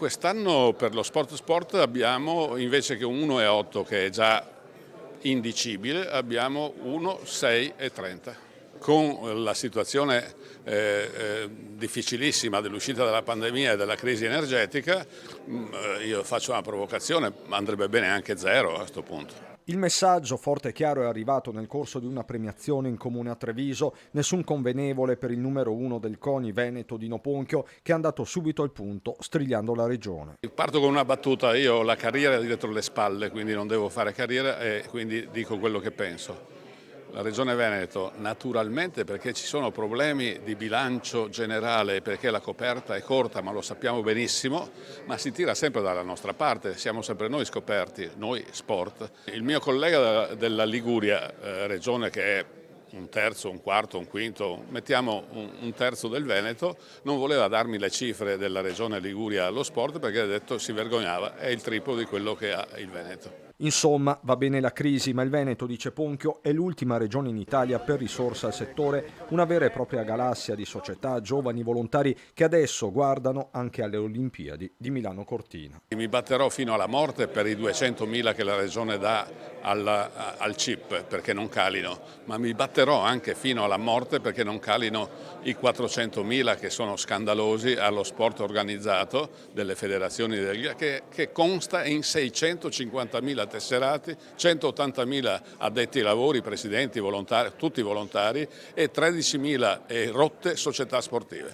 quest'anno per lo sport abbiamo, invece che un 1,8 che è già indicibile, abbiamo 1, 6 e 30. Con la situazione difficilissima dell'uscita dalla pandemia e della crisi energetica, io faccio una provocazione, ma andrebbe bene anche 0 a questo punto. Il messaggio forte e chiaro è arrivato nel corso di una premiazione in comune a Treviso, nessun convenevole per il numero 1 del CONI Veneto Dino Ponchio, che è andato subito al punto, strigliando la regione. Parto con una battuta, io ho la carriera dietro le spalle, quindi non devo fare carriera e quindi dico quello che penso. La Regione Veneto naturalmente, perché ci sono problemi di bilancio generale, perché la coperta è corta, ma lo sappiamo benissimo, ma si tira sempre dalla nostra parte, siamo sempre noi scoperti, noi sport. Il mio collega della Liguria, regione che è un terzo, un quarto, un quinto, mettiamo un terzo del Veneto, non voleva darmi le cifre della regione Liguria allo sport perché ha detto si vergognava, è il triplo di quello che ha il Veneto. Insomma, va bene la crisi, ma il Veneto, dice Ponchio, è l'ultima regione in Italia per risorse al settore, una vera e propria galassia di società, giovani volontari che adesso guardano anche alle Olimpiadi di Milano Cortina. Mi batterò fino alla morte per i 200.000 che la regione dà al CIP perché non calino, ma mi batterò anche fino alla morte perché non calino i 400.000 che sono scandalosi allo sport organizzato delle federazioni che consta in 650.000 tesserati, 180.000 addetti ai lavori, presidenti, volontari, tutti volontari e 13.000 rotte società sportive.